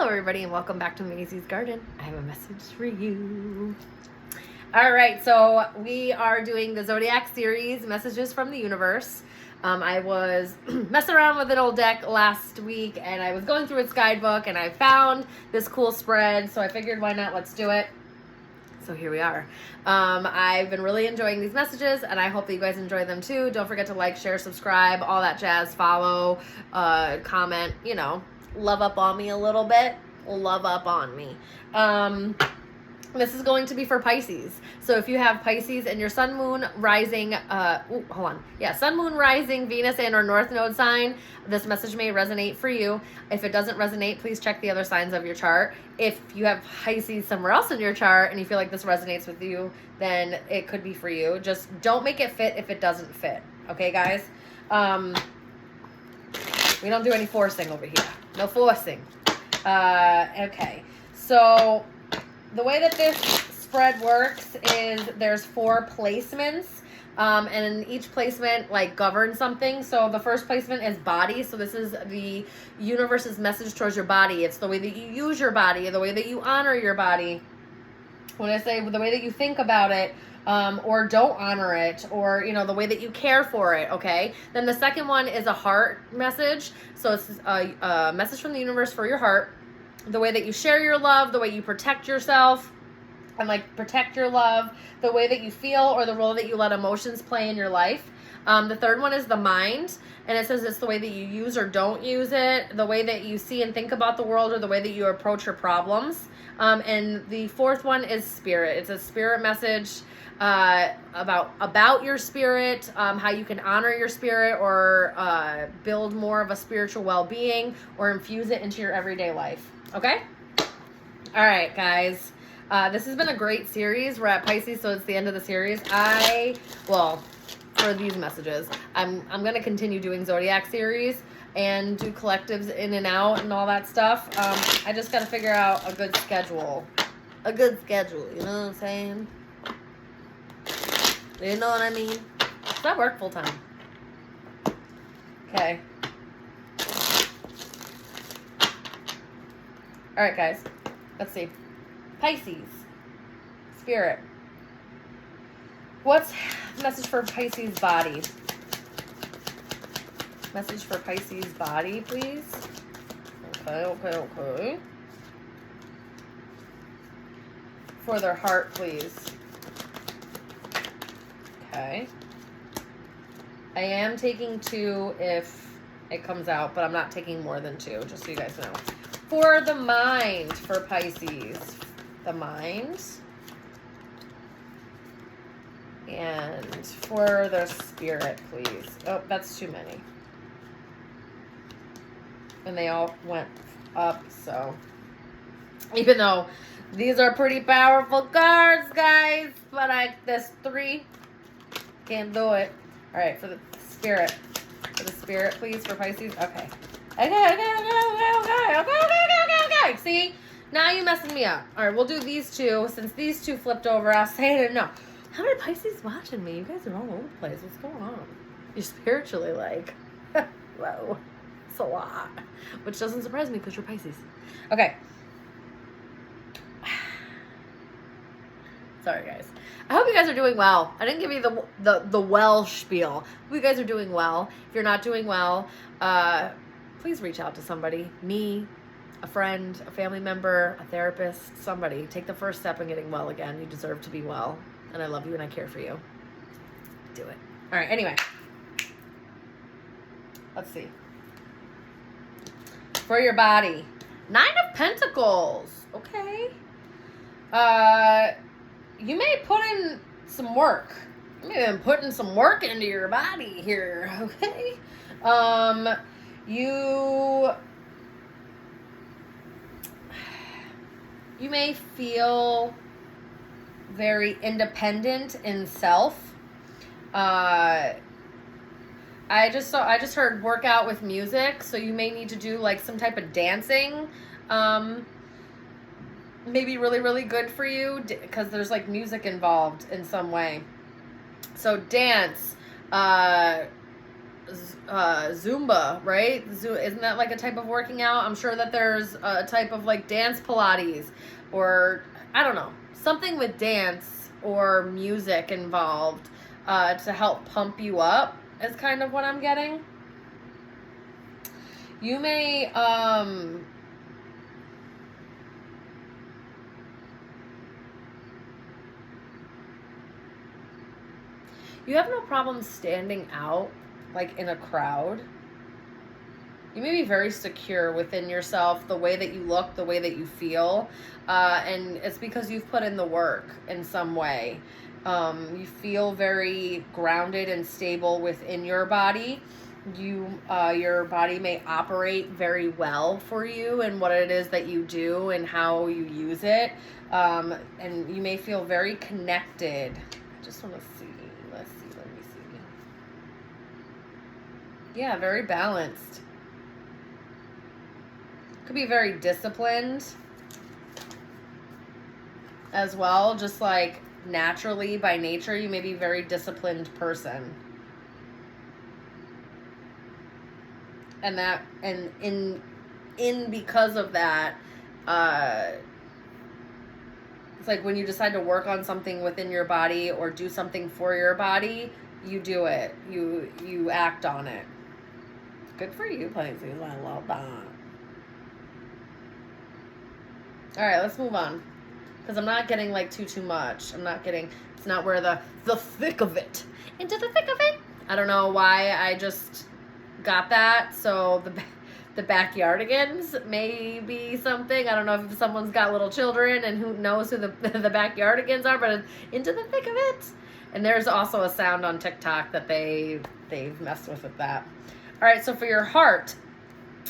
everybody, and welcome back to Maisie's Garden. I have a message for you. All right, so we are doing the Zodiac series, Messages from the Universe. I was messing around with an old deck last week, and I was going through its guidebook, and I found this cool spread, so I figured, why not? Let's do it. So here we are. I've been really enjoying these messages, and I hope that you guys enjoy them too. Don't forget to like, share, subscribe, all that jazz, follow, comment, you know, love up on me a little bit. Love up on me. This is going to be for Pisces. So if you have Pisces and your sun, moon, rising, sun, moon, rising, Venus, and or North Node sign, this message may resonate for you. If it doesn't resonate, please check the other signs of your chart. If you have Pisces somewhere else in your chart and you feel like this resonates with you, then it could be for you. Just don't make it fit if it doesn't fit. Okay, guys? We don't do any forcing over here. No forcing. Okay. So the way that this spread works is there's 4 placements, and each placement like governs something. So the first placement is body. So this is the universe's message towards your body. It's the way that you use your body, the way that you honor your body. When I say the way that you think about it, or don't honor it, or, you know, the way that you care for it, okay? Then the second one is a heart message. So it's a message from the universe for your heart. The way that you share your love, the way you protect yourself and like protect your love, the way that you feel, or the role that you let emotions play in your life. The third one is the mind, and it says it's the way that you use or don't use it, the way that you see and think about the world, or the way that you approach your problems. And the fourth one is spirit. It's a spirit message about your spirit, how you can honor your spirit, or build more of a spiritual well-being, or infuse it into your everyday life. Okay? All right, guys. This has been a great series. We're at Pisces, so it's the end of the series. For these messages, I'm going to continue doing Zodiac series and do collectives in and out and all that stuff. I just got to figure out a good schedule. You know what I'm saying? You know what I mean? So I work full time. Okay. All right, guys. Let's see. Pisces. Spirit. What's message for Pisces body? Message for Pisces body, please. Okay. For their heart, please. Okay. I am taking 2 if it comes out, but I'm not taking more than 2, just so you guys know. For the mind, for Pisces. The mind. And for their spirit, please. Oh, that's too many. And they all went up, so. Even though these are pretty powerful cards, guys. But this 3 can't do it. All right, for the spirit. For the spirit, please, for Pisces. Okay. Okay. See? Now you're messing me up. All right, we'll do these 2. Since these 2 flipped over, I'll say it. No. How many Pisces watching me? You guys are all over the place. What's going on? You're spiritually like, whoa. It's a lot. Which doesn't surprise me because you're Pisces. Okay. Sorry, guys. I hope you guys are doing well. I didn't give you the well spiel. Hope you guys are doing well. If you're not doing well, please reach out to somebody. Me, a friend, a family member, a therapist, somebody. Take the first step in getting well again. You deserve to be well. And I love you and I care for you. Do it. All right, anyway. Let's see. For your body. 9 of Pentacles. Okay. You may put in some work. You may have been putting some work into your body here. Okay. You may feel very independent in self. I just heard workout with music, so you may need to do like some type of dancing. Maybe really, really good for you because there's like music involved in some way. So dance, Zumba, right? Isn't that like a type of working out? I'm sure that there's a type of like dance Pilates, or I don't know, something with dance or music involved to help pump you up is kind of what I'm getting. You may you have no problem standing out like in a crowd. You may be very secure within yourself, the way that you look, the way that you feel, and it's because you've put in the work in some way. You feel very grounded and stable within your body. Your body may operate very well for you and what it is that you do and how you use it, and you may feel very connected. I just want to see. Let me see. Yeah, very balanced. Could be very disciplined as well, just like naturally by nature you may be a very disciplined person, and in because of that, it's like when you decide to work on something within your body or do something for your body, you do it, you act on it. Good for you, Pisces. I love that. All right, let's move on, because I'm not getting like too much. It's not where the thick of it, into the thick of it. I don't know why I just got that. So the backyardigans may be something. I don't know if someone's got little children and who knows who the backyardigans are, but it's into the thick of it. And there's also a sound on TikTok that they've messed with that. All right, so for your heart,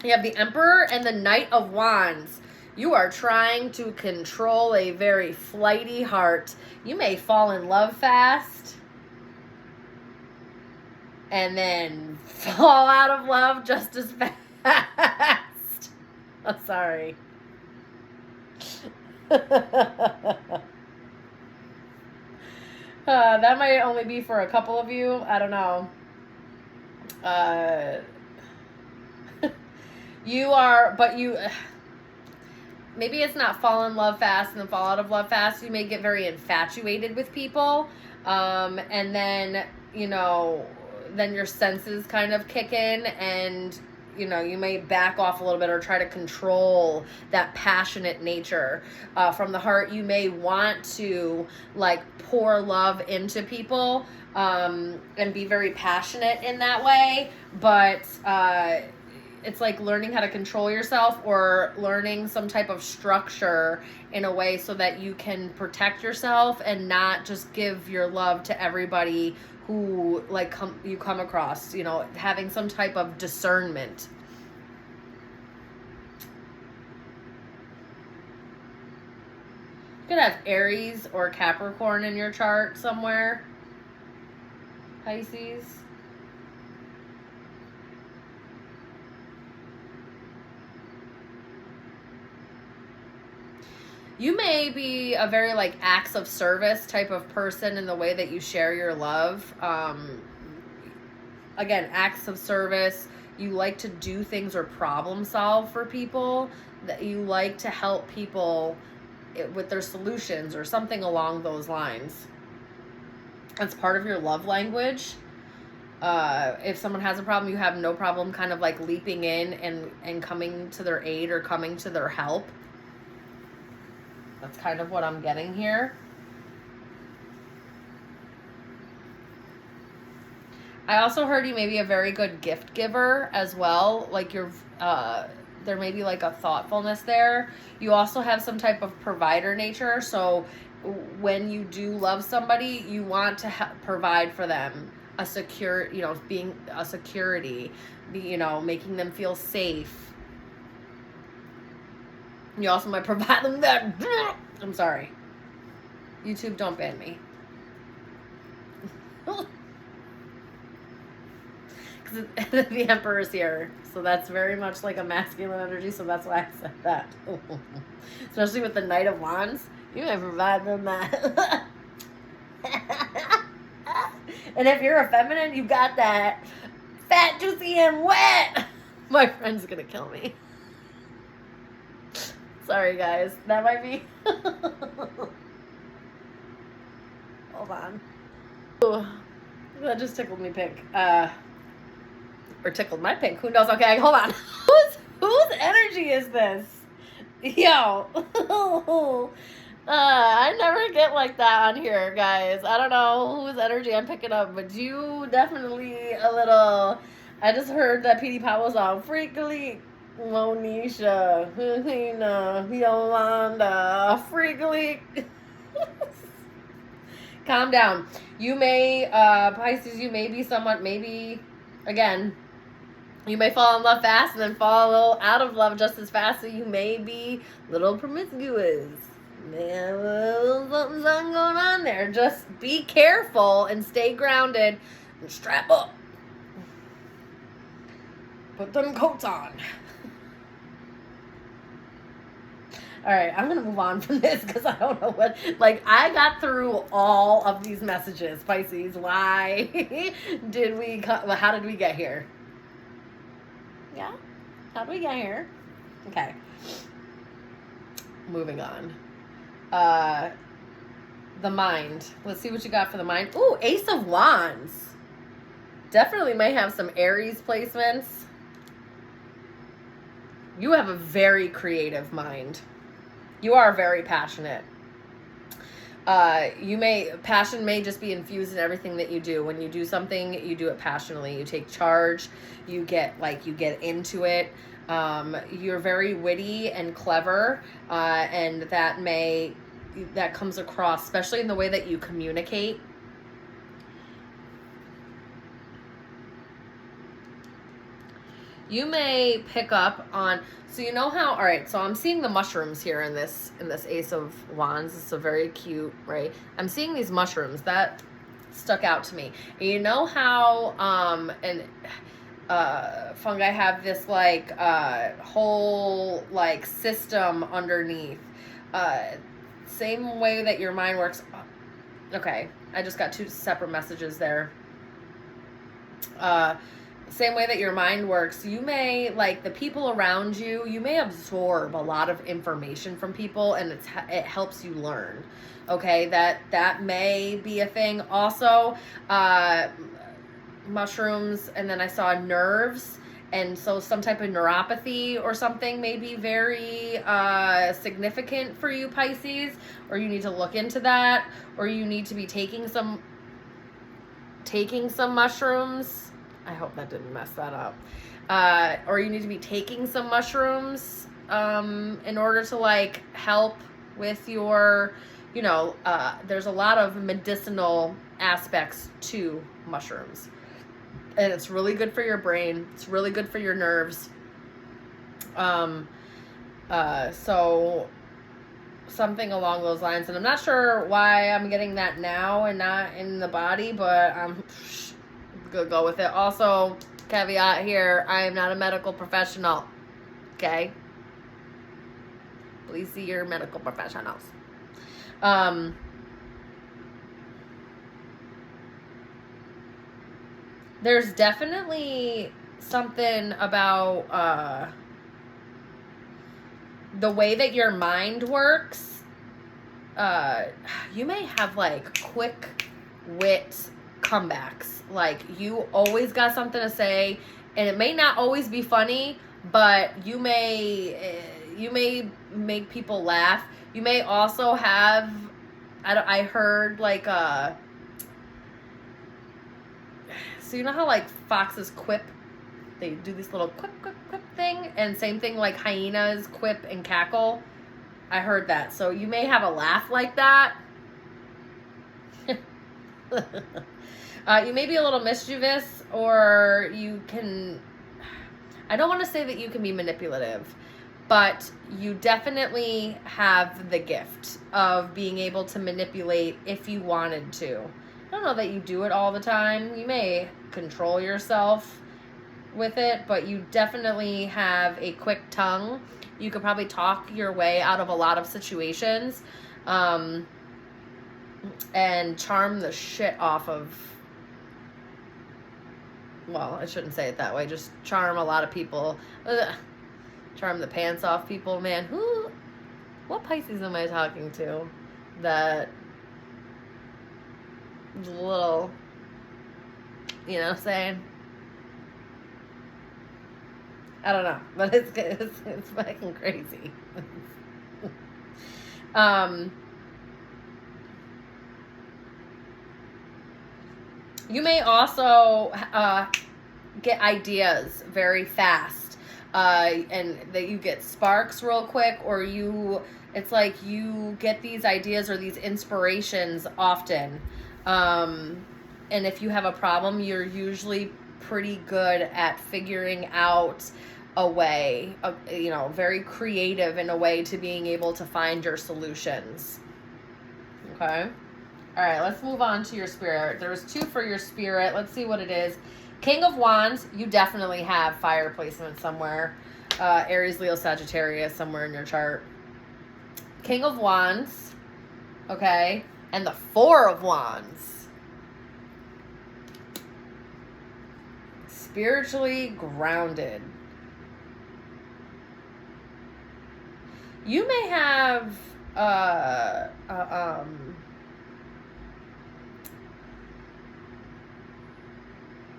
you have the Emperor and the Knight of Wands. You are trying to control a very flighty heart. You may fall in love fast and then fall out of love just as fast. I'm sorry. That might only be for a couple of you. I don't know. Maybe it's not fall in love fast and then fall out of love fast. You may get very infatuated with people. And then, then your senses kind of kick in and, you may back off a little bit or try to control that passionate nature. From the heart, you may want to pour love into people and be very passionate in that way. But it's like learning how to control yourself or learning some type of structure in a way so that you can protect yourself and not just give your love to everybody who you come across, having some type of discernment. You could have Aries or Capricorn in your chart somewhere, Pisces. You may be a very acts of service type of person in the way that you share your love. Again, acts of service. You like to do things or problem solve for people. That you like to help people with their solutions or something along those lines. That's part of your love language. If someone has a problem, you have no problem kind of leaping in and coming to their aid or coming to their help. That's kind of what I'm getting here. I also heard you may be a very good gift giver as well. There may be a thoughtfulness there. You also have some type of provider nature. So when you do love somebody, you want to provide for them a secure, being a security, making them feel safe. You also might provide them that. I'm sorry. YouTube, don't ban me. Because the Emperor's here. So that's very much like a masculine energy. So that's why I said that. Especially with the Knight of Wands. You might provide them that. And if you're a feminine, you got that fat, juicy, and wet. My friend's gonna kill me. Sorry, guys. That might be. Hold on. Ooh, that just tickled me pink. Or tickled my pink. Who knows? Okay, hold on. Whose energy is this? Yo. I never get like that on here, guys. I don't know whose energy I'm picking up, but you definitely a little. I just heard that Petey Powell song, Freakily, Monisha, Hina, Yolanda, Freakily. Calm down. You may, Pisces, you may be somewhat, maybe, again, you may fall in love fast and then fall a little out of love just as fast, so you may be a little promiscuous. Man, something going on there. Just be careful and stay grounded and strap up. Put them coats on. All right, I'm going to move on from this because I don't know what, like, I got through all of these messages, Pisces. Why how did we get here? Yeah, how did we get here? Okay. Moving on. The mind. Let's see what you got for the mind. Ooh, Ace of Wands. Definitely may have some Aries placements. You have a very creative mind. You are very passionate. Passion may just be infused in everything that you do. When you do something, you do it passionately. You take charge. You get into it. You're very witty and clever, and that comes across, especially in the way that you communicate. You may pick up on, so you know how, all right, so I'm seeing the mushrooms here in this Ace of Wands. It's a very cute, right? I'm seeing these mushrooms that stuck out to me. And you know how fungi have this like whole like system underneath. Same way that your mind works. Okay, I just got two separate messages there. Same way that your mind works, you may, like, the people around you, you may absorb a lot of information from people, and it helps you learn. Okay, that may be a thing. Also, mushrooms, and then I saw nerves, and so some type of neuropathy or something may be very significant for you, Pisces, or you need to look into that, or you need to be taking some mushrooms. I hope that didn't mess that up. Or you need to be taking some mushrooms in order to like help with your, there's a lot of medicinal aspects to mushrooms. And it's really good for your brain. It's really good for your nerves. So something along those lines. And I'm not sure why I'm getting that now and not in the body, but I'm gonna go with it. Also, caveat here, I am not a medical professional. Okay? Please see your medical professionals. There's definitely something about the way that your mind works. You may have like quick wit comebacks. Like, you always got something to say, and it may not always be funny, but you may make people laugh. You may also have, I heard like so you know how like foxes quip? They do this little quip, quip, quip thing, and same thing like hyenas quip and cackle. I heard that. So you may have a laugh like that. You may be a little mischievous, or you can, I don't want to say that you can be manipulative, but you definitely have the gift of being able to manipulate if you wanted to. I don't know that you do it all the time. You may control yourself with it, but you definitely have a quick tongue. You could probably talk your way out of a lot of situations, and charm the shit off of well, I shouldn't say it that way, just charm a lot of people. Ugh. Charm the pants off people, man. What Pisces am I talking to that is a little, you know what I'm saying? I don't know, but it's fucking crazy. You may also get ideas very fast, and that you get sparks real quick, or it's like you get these ideas or these inspirations often. And if you have a problem, you're usually pretty good at figuring out a way, very creative in a way to being able to find your solutions. Okay. All right, let's move on to your spirit. There's 2 for your spirit. Let's see what it is. King of Wands, you definitely have fire placement somewhere. Aries, Leo, Sagittarius, somewhere in your chart. King of Wands, okay, and the 4 of Wands. Spiritually grounded. You may have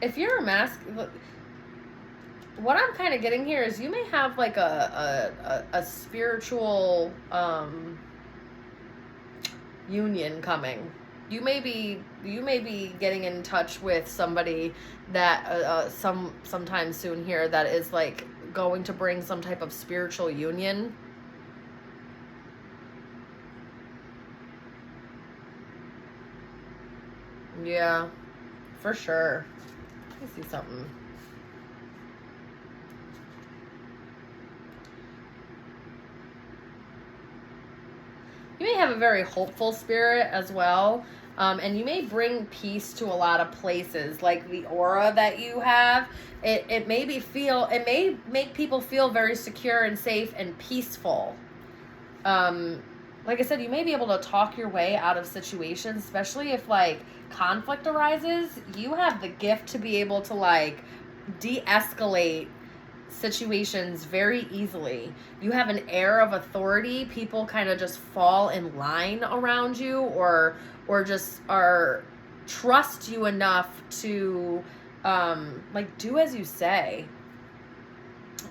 if you're a what I'm kind of getting here is you may have like a spiritual union coming. You may be getting in touch with somebody that sometime soon here that is like going to bring some type of spiritual union. Yeah, for sure. Let me see something. You may have a very hopeful spirit as well. And you may bring peace to a lot of places, like the aura that you have. It may make people feel very secure and safe and peaceful. Like I said, you may be able to talk your way out of situations, especially if like conflict arises. You have the gift to be able to like de-escalate situations very easily. You have an air of authority. People kind of just fall in line around you, or just trust you enough to like do as you say,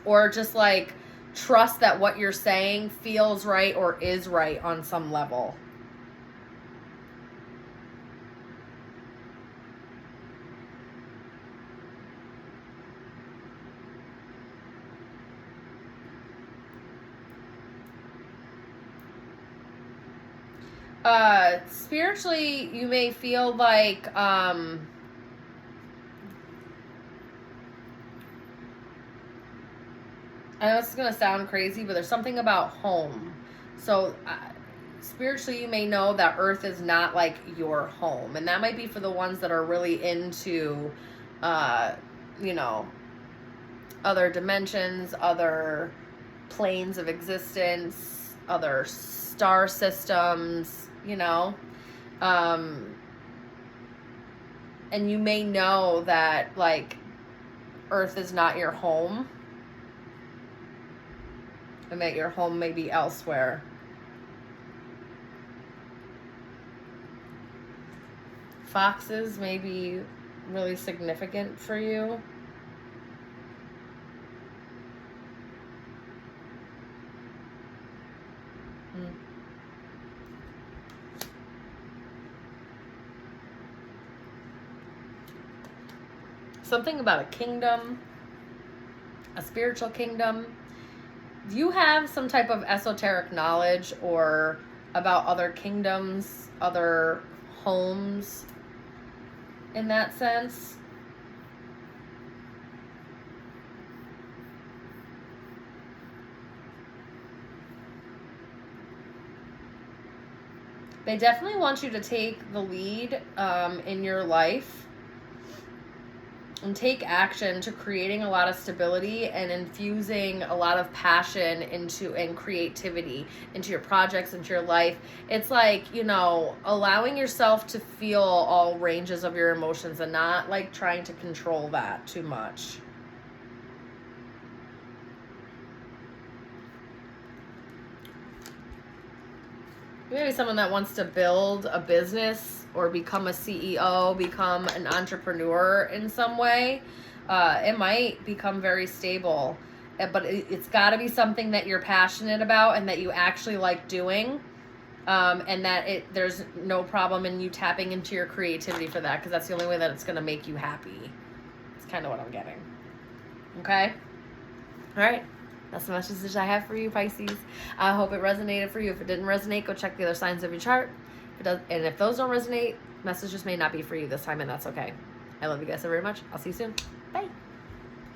or just like trust that what you're saying feels right or is right on some level. Spiritually, you may feel like I know it's going to sound crazy, but there's something about home. So spiritually, you may know that Earth is not like your home. And that might be for the ones that are really into, other dimensions, other planes of existence, other star systems, and you may know that like Earth is not your home, and that your home may be elsewhere. Foxes may be really significant for you. Something about a kingdom, a spiritual kingdom. Do you have some type of esoteric knowledge or about other kingdoms, other homes in that sense? They definitely want you to take the lead in your life. and take action to creating a lot of stability and infusing a lot of passion into and creativity into your projects, into your life. It's like, you know, allowing yourself to feel all ranges of your emotions and not like trying to control that too much. Maybe someone that wants to build a business or become a CEO, become an entrepreneur in some way. It might become very stable, but it's got to be something that you're passionate about and that you actually like doing, and that there's no problem in you tapping into your creativity for that, because that's the only way that it's going to make you happy. It's kind of what I'm getting. Okay? All right. That's the message I have for you, Pisces. I hope it resonated for you. If it didn't resonate, go check the other signs of your chart. If it does, and if those don't resonate, messages may not be for you this time, and that's okay. I love you guys so very much. I'll see you soon. Bye.